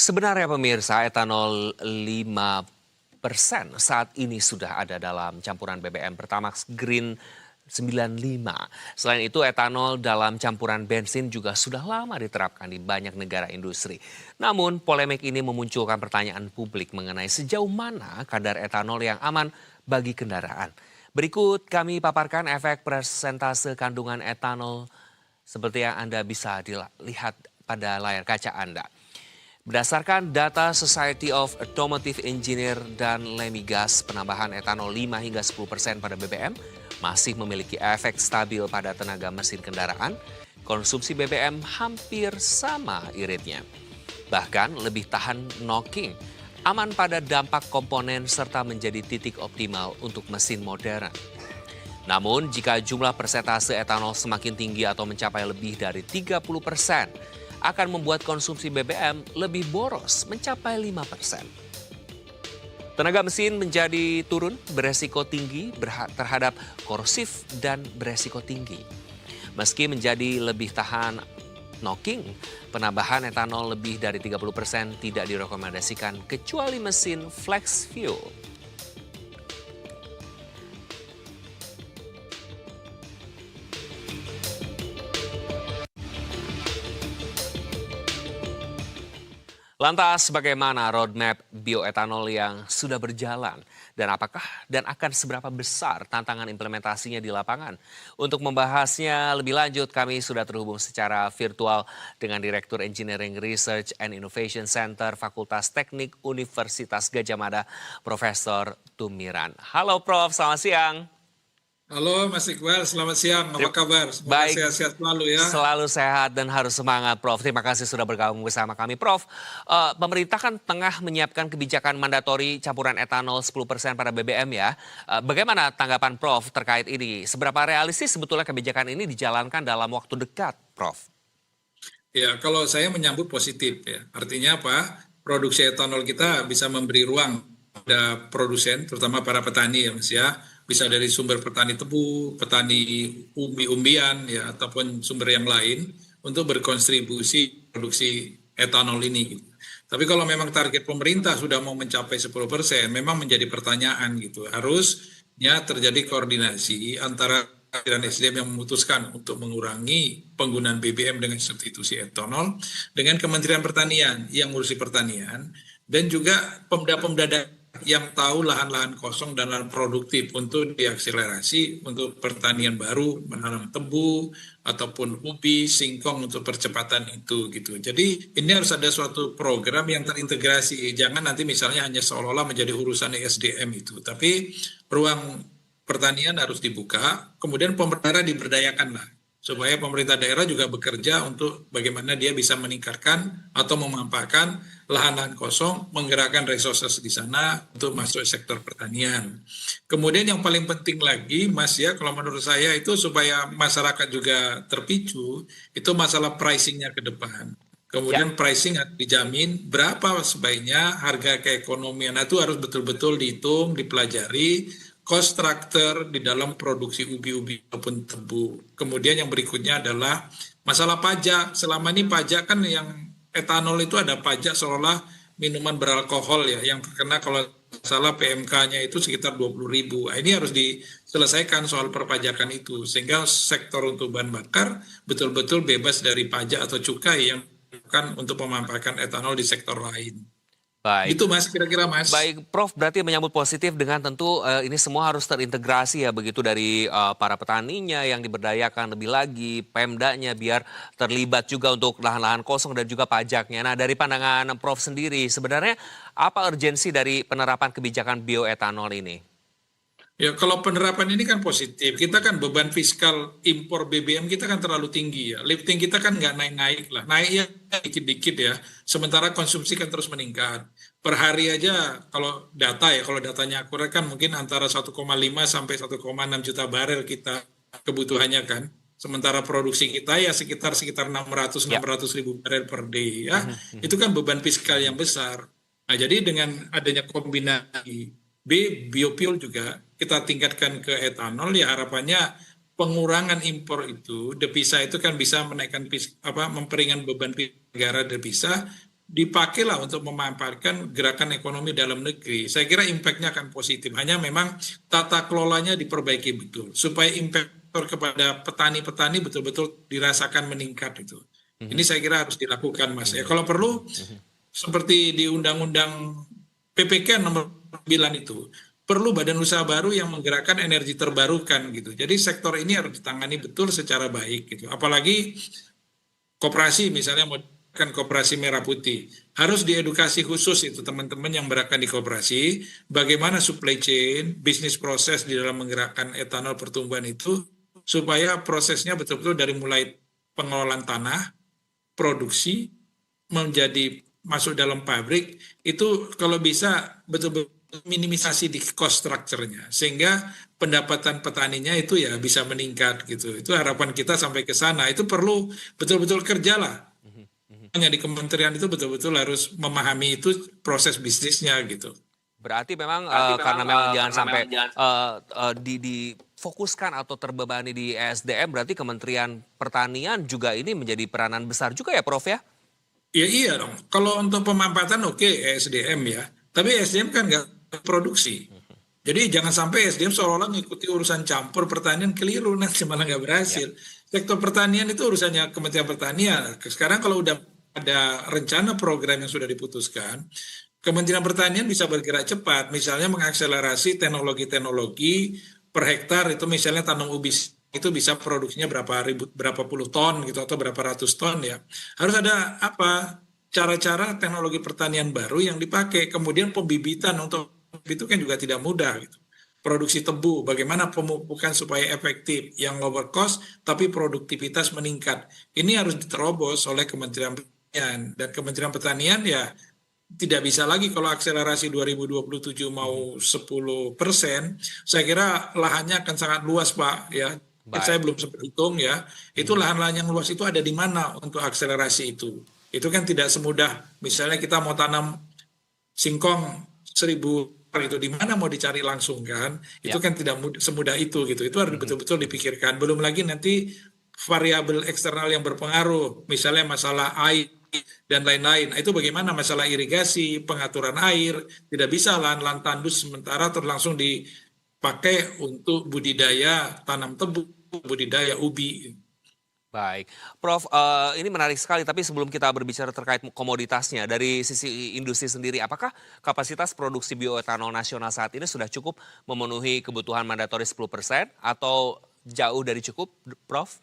Sebenarnya pemirsa, etanol 5% saat ini sudah ada dalam campuran BBM Pertamax Green 95. Selain itu, etanol dalam campuran bensin juga sudah lama diterapkan di banyak negara industri. Namun, polemik ini memunculkan pertanyaan publik mengenai sejauh mana kadar etanol yang aman bagi kendaraan. Berikut kami paparkan efek persentase kandungan etanol seperti yang Anda bisa dilihat pada layar kaca Anda. Berdasarkan data Society of Automotive Engineer dan Lemigas, penambahan etanol 5 hingga 10% pada BBM masih memiliki efek stabil pada tenaga mesin kendaraan. Konsumsi BBM hampir sama iritnya. Bahkan lebih tahan knocking, aman pada dampak komponen serta menjadi titik optimal untuk mesin modern. Namun jika jumlah persentase etanol semakin tinggi atau mencapai lebih dari 30%, akan membuat konsumsi BBM lebih boros mencapai 5%. Tenaga mesin menjadi turun beresiko tinggi terhadap korosif dan beresiko tinggi. Meski menjadi lebih tahan knocking, penambahan etanol lebih dari 30% tidak direkomendasikan kecuali mesin flex fuel. Lantas bagaimana roadmap bioetanol yang sudah berjalan dan akan seberapa besar tantangan implementasinya di lapangan? Untuk membahasnya lebih lanjut kami sudah terhubung secara virtual dengan Direktur Engineering Research and Innovation Center Fakultas Teknik Universitas Gadjah Mada, Profesor Tumiran. Halo Prof, selamat siang. Halo Mas Iqbal, selamat siang. Apa kabar? Semoga Baik, sehat-sehat selalu ya. selalu sehat dan harus semangat Prof. Terima kasih sudah bergabung bersama kami. Prof, pemerintah kan tengah menyiapkan kebijakan mandatori campuran etanol 10% pada BBM ya. Bagaimana tanggapan Prof terkait ini? Seberapa realistis sebetulnya kebijakan ini dijalankan dalam waktu dekat, Prof? Ya, kalau saya menyambut positif ya. Artinya apa? Produksi etanol kita bisa memberi ruang pada produsen, terutama para petani ya Mas ya. Bisa dari sumber petani tebu, petani umbi-umbian ya, ataupun sumber yang lain untuk berkontribusi produksi etanol ini. Tapi kalau memang target pemerintah sudah mau mencapai 10%, memang menjadi pertanyaan gitu. Harusnya terjadi koordinasi antara dan SDM yang memutuskan untuk mengurangi penggunaan BBM dengan substitusi etanol dengan Kementerian Pertanian yang ngurusi pertanian dan juga pemda-pemda yang tahu lahan-lahan kosong dan lahan produktif untuk diakselerasi untuk pertanian baru, menanam tebu ataupun ubi, singkong untuk percepatan itu gitu. Jadi ini harus ada suatu program yang terintegrasi. Jangan nanti misalnya hanya seolah-olah menjadi urusan SDM itu, tapi ruang pertanian harus dibuka, kemudian pemerintah diberdayakan lah supaya pemerintah daerah juga bekerja untuk bagaimana dia bisa meningkatkan atau memanfaatkan lahan-lahan kosong, menggerakkan resources di sana untuk masuk sektor pertanian. Kemudian yang paling penting lagi, Mas ya, kalau menurut saya itu supaya masyarakat juga terpicu, itu masalah pricingnya ke depan. Kemudian pricing harus dijamin berapa sebaiknya harga keekonomian itu harus betul-betul dihitung, dipelajari, cost structure di dalam produksi ubi-ubi maupun tebu. Kemudian yang berikutnya adalah masalah pajak. Selama ini pajak kan yang etanol itu ada pajak seolah minuman beralkohol ya, yang terkena kalau salah PMK-nya itu sekitar 20.000. Ini harus diselesaikan soal perpajakan itu, sehingga sektor untuk bahan bakar betul-betul bebas dari pajak atau cukai yang kan untuk memanfaatkan etanol di sektor lain. Baik. Gitu Mas, kira-kira Mas. Baik, Prof, berarti menyambut positif dengan tentu ini semua harus terintegrasi ya begitu dari para petaninya yang diberdayakan lebih lagi, Pemdanya biar terlibat juga untuk lahan-lahan kosong dan juga pajaknya. Nah, dari pandangan Prof sendiri, sebenarnya apa urgensi dari penerapan kebijakan bioetanol ini? Ya, kalau penerapan ini kan positif. Kita kan beban fiskal impor BBM kita kan terlalu tinggi ya. Lifting kita kan nggak naik-naik lah. Naiknya dikit-dikit ya. Sementara konsumsi kan terus meningkat. Per hari aja kalau data ya, kalau datanya akurat kan mungkin antara 1,5 sampai 1,6 juta barel kita kebutuhannya kan. Sementara produksi kita ya sekitar 600 ribu barel per day ya. Itu kan beban fiskal yang besar. Nah, jadi dengan adanya kombinasi biofuel juga kita tingkatkan ke etanol ya harapannya pengurangan impor itu devisa itu kan bisa menaikkan memperingan beban negara devisa dipakailah untuk memanfaatkan gerakan ekonomi dalam negeri. Saya kira impact-nya akan positif. Hanya memang tata kelolanya diperbaiki betul supaya impact kepada petani-petani betul-betul dirasakan meningkat itu. Ini saya kira harus dilakukan, Mas. Ya, kalau perlu seperti di Undang-Undang PPK nomor 9 itu perlu badan usaha baru yang menggerakkan energi terbarukan gitu. Jadi sektor ini harus ditangani betul secara baik gitu. Apalagi koperasi misalnya kan koperasi merah putih harus diedukasi khusus itu teman-teman yang berakan di koperasi bagaimana supply chain bisnis proses di dalam menggerakkan etanol pertumbuhan itu supaya prosesnya betul-betul dari mulai pengelolaan tanah produksi menjadi masuk dalam pabrik itu kalau bisa betul-betul minimisasi di cost structure-nya sehingga pendapatan petaninya itu ya bisa meningkat gitu. Itu harapan kita sampai ke sana. Itu perlu betul-betul kerja lah. Hanya di kementerian itu betul-betul harus memahami itu proses bisnisnya gitu. Berarti memang karena memang jangan sampai difokuskan atau terbebani di ESDM, berarti Kementerian Pertanian juga ini menjadi peranan besar juga ya, Prof ya? Ya iya dong. Kalau untuk pemampatan oke ESDM ya. Tapi ESDM kan nggak produksi. Jadi jangan sampai SDM seolah-olah mengikuti urusan campur pertanian keliru nanti malah nggak berhasil. Sektor pertanian itu urusannya Kementerian Pertanian. Sekarang kalau udah ada rencana program yang sudah diputuskan, Kementerian Pertanian bisa bergerak cepat. Misalnya mengakselerasi teknologi-teknologi per hektar itu misalnya tanam ubi itu bisa produksinya berapa puluh ton gitu atau berapa ratus ton ya. Harus ada apa? Cara-cara teknologi pertanian baru yang dipakai. Kemudian pembibitan untuk itu kan juga tidak mudah gitu. Produksi tebu, bagaimana pemupukan supaya efektif, yang lower cost tapi produktivitas meningkat. Ini harus diterobos oleh Kementerian Pertanian dan Kementerian Pertanian ya tidak bisa lagi kalau akselerasi 2027 mau 10%, saya kira lahannya akan sangat luas Pak ya. Saya belum sempat hitung ya. Itu lahan-lahan yang luas itu ada di mana untuk akselerasi itu. Itu kan tidak semudah misalnya kita mau tanam singkong 1000 itu di mana mau dicari langsung kan itu kan tidak semudah itu gitu itu harus betul-betul dipikirkan belum lagi nanti variabel eksternal yang berpengaruh misalnya masalah air dan lain-lain itu bagaimana masalah irigasi pengaturan air tidak bisa lahan-lahan tandus sementara terus langsung dipakai untuk budidaya tanam tebu budidaya ubi. Baik, Prof, ini menarik sekali. Tapi sebelum kita berbicara terkait komoditasnya, dari sisi industri sendiri, apakah kapasitas produksi bioetanol nasional saat ini sudah cukup memenuhi kebutuhan mandatori 10% atau jauh dari cukup, Prof?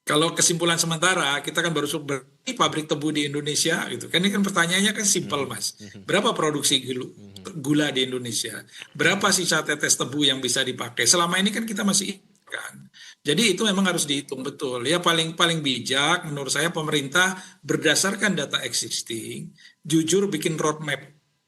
Kalau kesimpulan sementara, kita kan baru berarti pabrik tebu di Indonesia gitu. Kan ini kan pertanyaannya kan simpel Mas. Berapa produksi gula di Indonesia? Berapa sisa tetes tebu yang bisa dipakai? Selama ini kan kita masih kan. Jadi itu memang harus dihitung betul. Ya paling bijak menurut saya pemerintah berdasarkan data existing, jujur bikin roadmap.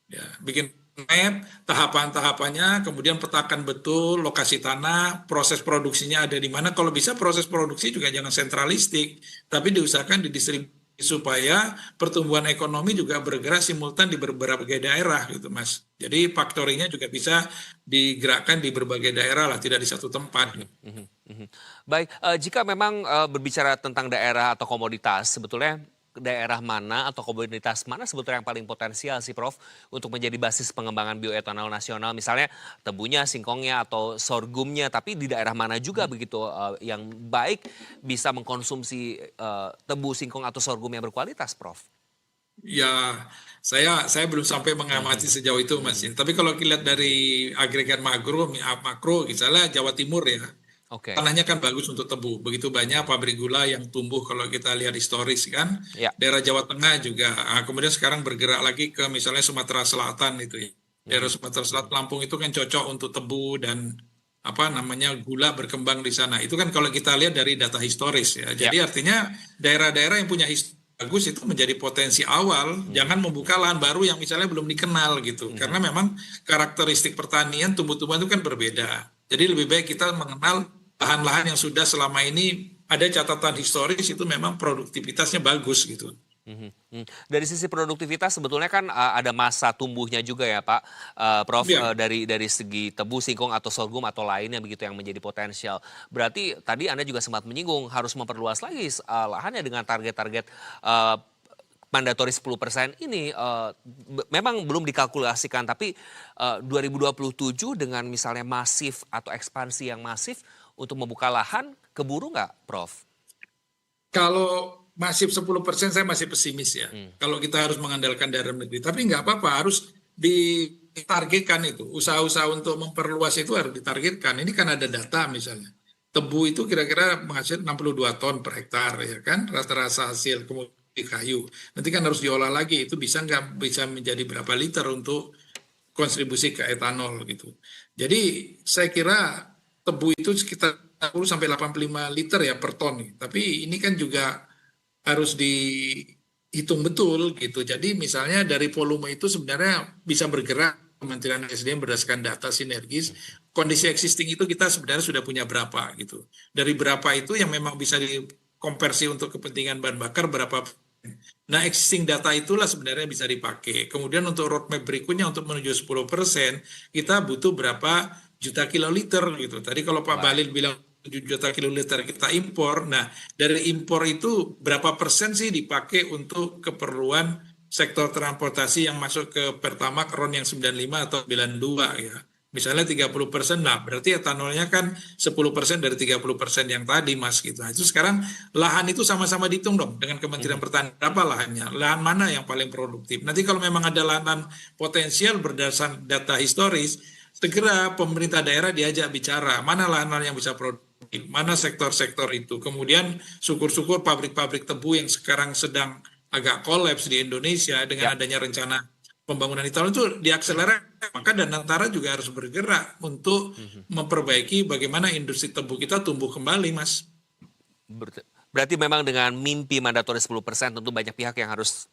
Ya, bikin map tahapan-tahapannya, kemudian petakan betul lokasi tanah, proses produksinya ada di mana. Kalau bisa proses produksi juga jangan sentralistik, tapi diusahakan didistribusi supaya pertumbuhan ekonomi juga bergerak simultan di berbagai daerah gitu Mas. Jadi faktorinya juga bisa digerakkan di berbagai daerah lah, tidak di satu tempat. Baik, jika memang berbicara tentang daerah atau komoditas, sebetulnya daerah mana atau komoditas mana sebetulnya yang paling potensial sih Prof untuk menjadi basis pengembangan bioetanol nasional, misalnya tebunya, singkongnya atau sorghumnya, tapi di daerah mana juga begitu yang baik bisa mengkonsumsi tebu, singkong atau sorghum yang berkualitas, Prof? Ya, saya belum sampai mengamati sejauh itu Mas. Tapi kalau kita lihat dari agregat makro misalnya Jawa Timur ya, tanahnya kan bagus untuk tebu. Begitu banyak pabrik gula yang tumbuh kalau kita lihat historis kan. Daerah Jawa Tengah juga. Kemudian sekarang bergerak lagi ke misalnya Sumatera Selatan itu ya. Daerah Sumatera Selatan Lampung itu kan cocok untuk tebu dan apa namanya gula berkembang di sana. Itu kan kalau kita lihat dari data historis ya. Jadi artinya daerah-daerah yang punya historis bagus itu menjadi potensi awal. Jangan membuka lahan baru yang misalnya belum dikenal gitu. Karena memang karakteristik pertanian tumbuh-tumbuhan itu kan berbeda. Jadi lebih baik kita mengenal lahan-lahan yang sudah selama ini ada catatan historis itu memang produktivitasnya bagus gitu. Dari sisi produktivitas sebetulnya kan ada masa tumbuhnya juga ya Pak Prof, dari segi tebu, singkong atau sorghum atau lainnya begitu yang menjadi potensial. Berarti tadi Anda juga sempat menyinggung harus memperluas lagi lahannya dengan target-target mandatori 10% ini memang belum dikalkulasikan, tapi 2027 dengan misalnya masif atau ekspansi yang masif untuk membuka lahan, keburu nggak, Prof? Kalau masif 10% saya masih pesimis ya. Kalau kita harus mengandalkan dalam negeri. Tapi nggak apa-apa, harus ditargetkan itu. Usaha-usaha untuk memperluas itu harus ditargetkan. Ini kan ada data misalnya. Tebu itu kira-kira menghasilkan 62 ton per hektar ya kan. Rata-rata hasil kemudian kayu. Nanti kan harus diolah lagi. Itu bisa nggak bisa menjadi berapa liter untuk kontribusi ke etanol gitu. Jadi saya kira tebu itu sekitar 60 sampai 85 liter ya per ton nih. Tapi ini kan juga harus dihitung betul gitu. Jadi misalnya dari volume itu sebenarnya bisa bergerak Kementerian SDM berdasarkan data sinergis. Kondisi existing itu kita sebenarnya sudah punya berapa gitu. Dari berapa itu yang memang bisa dikonversi untuk kepentingan bahan bakar berapa. Nah, existing data itulah sebenarnya bisa dipakai. Kemudian untuk roadmap berikutnya untuk menuju 10%, kita butuh berapa juta kiloliter gitu. Tadi kalau Pak Balil bilang 7 juta kiloliter kita impor. Nah, dari impor itu berapa persen sih dipakai untuk keperluan sektor transportasi yang masuk ke Pertamax RON yang 95 atau 92 ya. Misalnya 30%, nah berarti etanolnya kan 10% dari 30% yang tadi Mas gitu. Nah, itu sekarang lahan itu sama-sama dihitung dong dengan Kementerian Pertanian. Berapa lahannya? Lahan mana yang paling produktif? Nanti kalau memang ada lahan potensial berdasarkan data historis, segera pemerintah daerah diajak bicara, mana lahan-lahan yang bisa produktif, mana sektor-sektor itu. Kemudian syukur-syukur pabrik-pabrik tebu yang sekarang sedang agak kolaps di Indonesia dengan adanya rencana pembangunan etanol itu diakselerasi, maka Danantara juga harus bergerak untuk memperbaiki bagaimana industri tebu kita tumbuh kembali, Mas. Berarti memang dengan mimpi mandatori 10% tentu banyak pihak yang harus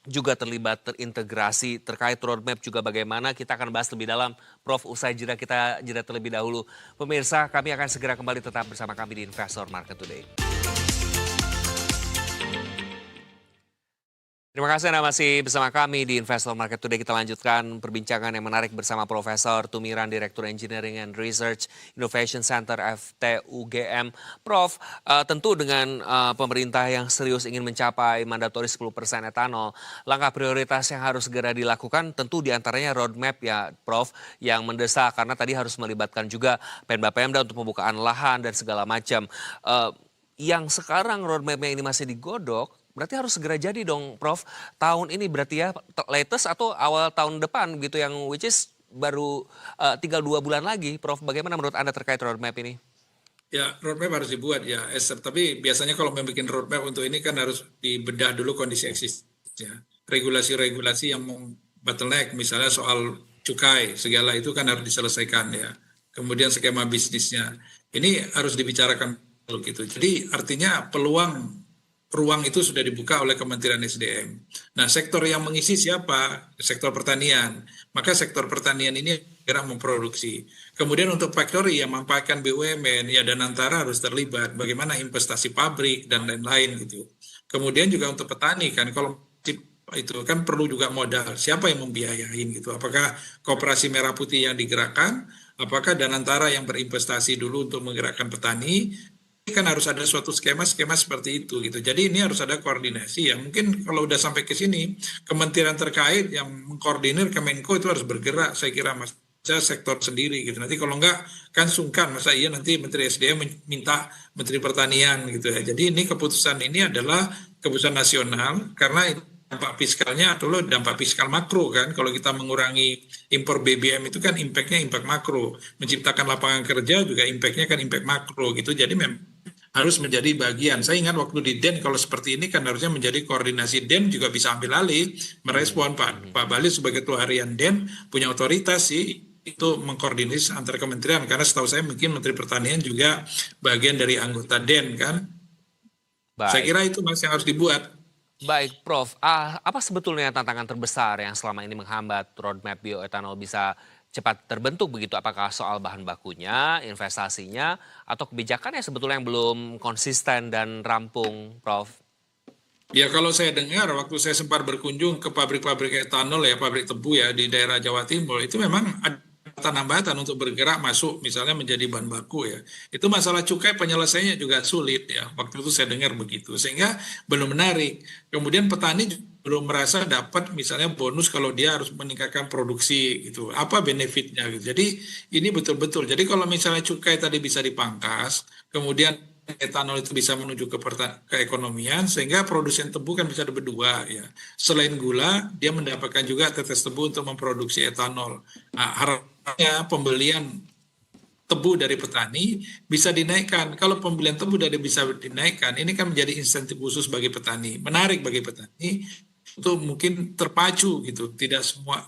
juga terlibat, terintegrasi, terkait roadmap juga bagaimana. Kita akan bahas lebih dalam, Prof. Usai jeda, kita jeda terlebih dahulu. Pemirsa, kami akan segera kembali, tetap bersama kami di Investor Market Today. Terima kasih Anda masih bersama kami di Investor Market Today. Kita lanjutkan perbincangan yang menarik bersama Profesor Tumiran, Direktur Engineering and Research Innovation Center FTUGM. Prof, tentu dengan pemerintah yang serius ingin mencapai mandatori 10% etanol, langkah prioritas yang harus segera dilakukan tentu diantaranya roadmap ya Prof, yang mendesak karena tadi harus melibatkan juga Pemda untuk pembukaan lahan dan segala macam. Yang sekarang roadmapnya ini masih digodok, berarti harus segera jadi dong, Prof. Tahun ini berarti ya, latest atau awal tahun depan gitu, yang which is baru tinggal 2 bulan lagi, Prof. Bagaimana menurut Anda terkait roadmap ini? Ya, roadmap harus dibuat ya, Esther. Tapi biasanya kalau membuat roadmap untuk ini kan harus dibedah dulu kondisi eksisnya. Regulasi-regulasi yang bottleneck, misalnya soal cukai, segala itu kan harus diselesaikan ya. Kemudian skema bisnisnya. Ini harus dibicarakan gitu. Jadi artinya ruang itu sudah dibuka oleh Kementerian SDM. Nah, sektor yang mengisi siapa? Sektor pertanian. Maka sektor pertanian ini kira memproduksi. Kemudian untuk factory yang memanfaatkan BUMN, ya Danantara harus terlibat. Bagaimana investasi pabrik dan lain-lain gitu. Kemudian juga untuk petani kan, kalau itu kan perlu juga modal. Siapa yang membiayain gitu? Apakah Koperasi Merah Putih yang digerakkan? Apakah Danantara yang berinvestasi dulu untuk menggerakkan petani? Kan harus ada suatu skema seperti itu gitu. Jadi ini harus ada koordinasi ya. Mungkin kalau udah sampai ke sini, kementerian terkait yang mengkoordinir Kemenko itu harus bergerak, saya kira Mas. Sektor sendiri gitu. Nanti kalau enggak kan sungkan, masa iya nanti Menteri SDM minta Menteri Pertanian gitu ya. Jadi ini keputusan ini adalah keputusan nasional karena dampak fiskalnya adalah dampak fiskal makro kan. Kalau kita mengurangi impor BBM itu kan impactnya impact makro. Menciptakan lapangan kerja juga impactnya kan impact makro gitu. Jadi memang harus menjadi bagian. Saya ingat waktu di DEN kalau seperti ini kan harusnya menjadi koordinasi. DEN juga bisa ambil alih, merespon Pak Bali sebagai ketua harian DEN punya otoritas sih itu mengkoordinasi antar kementerian, karena setahu saya mungkin Menteri Pertanian juga bagian dari anggota DEN kan. Baik. Saya kira itu Mas yang harus dibuat. Baik, Prof. Apa sebetulnya tantangan terbesar yang selama ini menghambat roadmap bioetanol bisa cepat terbentuk begitu? Apakah soal bahan bakunya, investasinya, atau kebijakannya sebetulnya yang belum konsisten dan rampung, Prof? Ya kalau saya dengar waktu saya sempat berkunjung ke pabrik-pabrik etanol ya, pabrik tebu ya di daerah Jawa Timur, itu memang ada hambatan untuk bergerak masuk misalnya menjadi bahan baku ya. Itu masalah cukai penyelesaiannya juga sulit ya. Waktu itu saya dengar begitu. Sehingga belum menarik. Kemudian petani belum merasa dapat misalnya bonus kalau dia harus meningkatkan produksi gitu. Apa benefitnya gitu. Jadi ini betul-betul. Jadi kalau misalnya cukai tadi bisa dipangkas, kemudian etanol itu bisa menuju ke keekonomian sehingga produsen tebu kan bisa ada berdua ya. Selain gula, dia mendapatkan juga tetes tebu untuk memproduksi etanol. Nah, harapannya pembelian tebu dari petani bisa dinaikkan. Kalau pembelian tebu dari bisa dinaikkan, ini kan menjadi insentif khusus bagi petani. Menarik bagi petani untuk mungkin terpacu gitu, tidak semua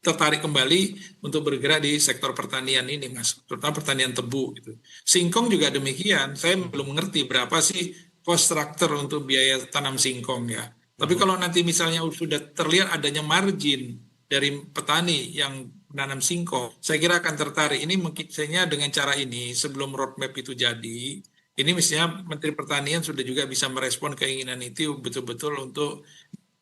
tertarik kembali untuk bergerak di sektor pertanian ini, Mas, terutama pertanian tebu gitu. Singkong juga demikian. Saya belum mengerti berapa sih cost structure untuk biaya tanam singkong ya. Tapi kalau nanti misalnya sudah terlihat adanya margin dari petani yang menanam singkong, saya kira akan tertarik. Ini mungkin dengan cara ini sebelum roadmap itu jadi, ini mestinya Menteri Pertanian sudah juga bisa merespon keinginan itu betul-betul untuk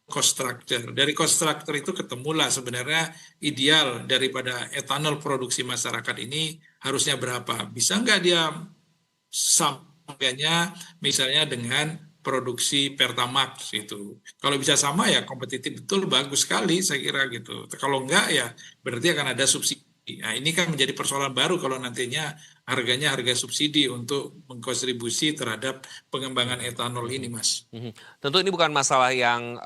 cost structure. Dari cost structure itu ketemulah sebenarnya ideal daripada etanol produksi masyarakat ini harusnya berapa. Bisa nggak dia samanya misalnya dengan produksi Pertamax gitu. Kalau bisa sama ya kompetitif betul, bagus sekali saya kira gitu. Kalau enggak ya berarti akan ada subsidi. Nah ini kan menjadi persoalan baru kalau nantinya harganya harga subsidi untuk mengkontribusi terhadap pengembangan etanol ini, Mas. Tentu ini bukan masalah yang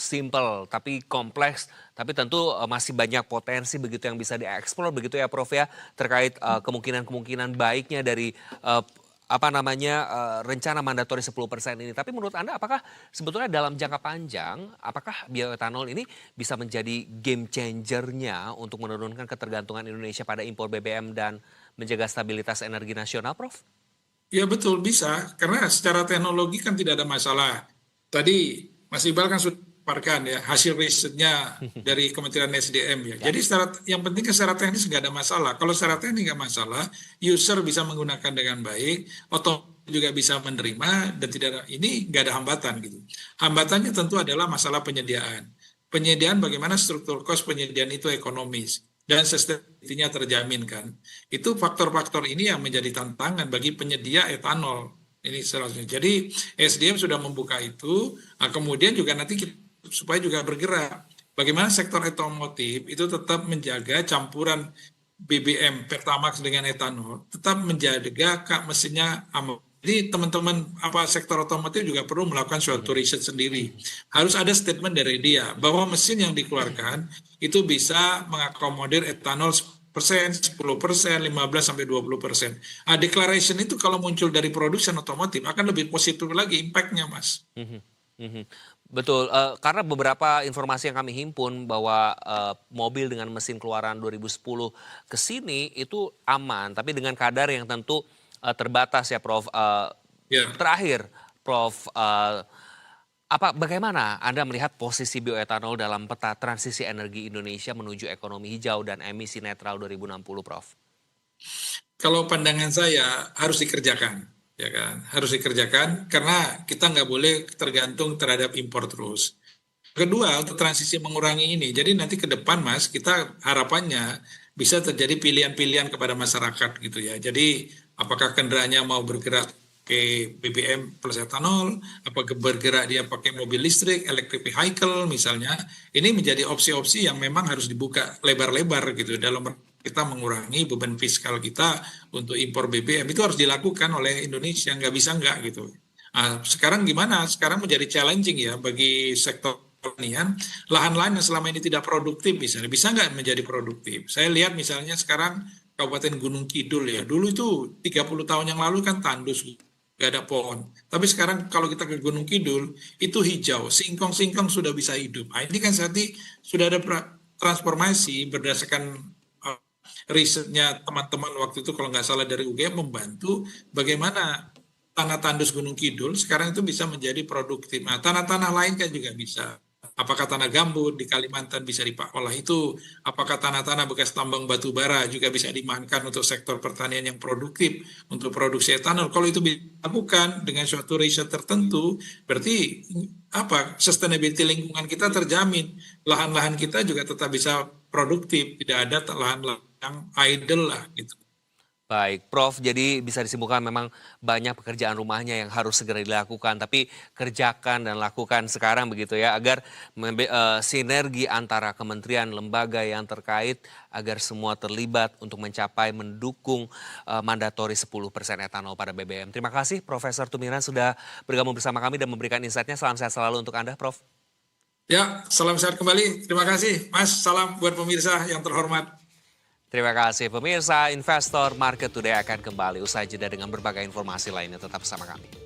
simple tapi kompleks, tapi tentu masih banyak potensi begitu yang bisa dieksplor begitu ya Prof ya, terkait kemungkinan-kemungkinan baiknya dari rencana mandatori 10% ini. Tapi menurut Anda apakah sebetulnya dalam jangka panjang, apakah bioetanol ini bisa menjadi game changer-nya untuk menurunkan ketergantungan Indonesia pada impor BBM dan menjaga stabilitas energi nasional, Prof? Ya betul bisa, karena secara teknologi kan tidak ada masalah. Tadi Mas Iqbal kan sudah paparkan ya hasil risetnya dari Kementerian SDM ya. Jadi yang penting secara teknis nggak ada masalah. Kalau secara teknis nggak masalah, user bisa menggunakan dengan baik, otomatis juga bisa menerima dan tidak ada ini nggak ada hambatan gitu. Hambatannya tentu adalah masalah penyediaan. Penyediaan bagaimana struktur cost penyediaan itu ekonomis dan sustainability-nya terjamin kan. Itu faktor-faktor ini yang menjadi tantangan bagi penyedia etanol. Ini selanjutnya. Jadi SDM sudah membuka itu, nah, kemudian juga nanti kita, supaya juga bergerak. Bagaimana sektor otomotif itu tetap menjaga campuran BBM Pertamax dengan etanol, tetap menjaga mesinnya aman. Jadi teman-teman sektor otomotif juga perlu melakukan suatu riset sendiri. Harus ada statement dari dia bahwa mesin yang dikeluarkan itu bisa mengakomodir etanol 10%, 15 sampai 20%. Declaration itu kalau muncul dari produsen otomotif akan lebih positif lagi impact-nya, Mas. Betul, karena beberapa informasi yang kami himpun bahwa mobil dengan mesin keluaran 2010 ke sini itu aman, tapi dengan kadar yang tentu terbatas ya Prof. Ya. Terakhir Prof, bagaimana Anda melihat posisi bioetanol dalam peta transisi energi Indonesia menuju ekonomi hijau dan emisi netral 2060 Prof? Kalau pandangan saya harus dikerjakan, ya kan? Harus dikerjakan karena kita nggak boleh tergantung terhadap impor terus. Kedua, untuk transisi mengurangi ini, jadi nanti ke depan Mas, kita harapannya bisa terjadi pilihan-pilihan kepada masyarakat gitu ya. Jadi apakah kendaraannya mau bergerak ke BBM plus etanol, apakah bergerak dia pakai mobil listrik, electric vehicle misalnya, ini menjadi opsi-opsi yang memang harus dibuka lebar-lebar gitu dalam kita mengurangi beban fiskal kita untuk impor BBM. Itu harus dilakukan oleh Indonesia, nggak bisa nggak gitu. Nah, sekarang gimana? Sekarang menjadi challenging ya bagi sektor pertanian, lahan-lahan yang selama ini tidak produktif misalnya, bisa nggak menjadi produktif? Saya lihat misalnya sekarang Kabupaten Gunung Kidul ya, dulu itu 30 tahun yang lalu kan tandus, nggak ada pohon. Tapi sekarang kalau kita ke Gunung Kidul, itu hijau, singkong-singkong sudah bisa hidup. Nah, ini kan berarti sudah ada transformasi berdasarkan risetnya teman-teman waktu itu kalau nggak salah dari UGM membantu bagaimana tanah tandus Gunung Kidul sekarang itu bisa menjadi produktif. Nah, tanah-tanah lain kan juga bisa. Apakah tanah gambut di Kalimantan bisa diolah itu? Apakah tanah-tanah bekas tambang batu bara juga bisa dimanfaatkan untuk sektor pertanian yang produktif untuk produksi etanol? Kalau itu dilakukan dengan suatu riset tertentu, berarti sustainability lingkungan kita terjamin. Lahan-lahan kita juga tetap bisa produktif, tidak ada lahan-lahan idle lah gitu. Baik, Prof. Jadi bisa disimpulkan memang banyak pekerjaan rumahnya yang harus segera dilakukan, tapi kerjakan dan lakukan sekarang begitu ya, agar sinergi antara kementerian, lembaga yang terkait, agar semua terlibat untuk mencapai mendukung mandatori 10% etanol pada BBM. Terima kasih Profesor Tumiran sudah bergabung bersama kami dan memberikan insight-nya. Salam sehat selalu untuk Anda, Prof. Ya, salam sehat kembali. Terima kasih, Mas. Salam buat pemirsa yang terhormat. Terima kasih pemirsa, Investor Market Today akan kembali usai jeda dengan berbagai informasi lainnya. Tetap bersama kami.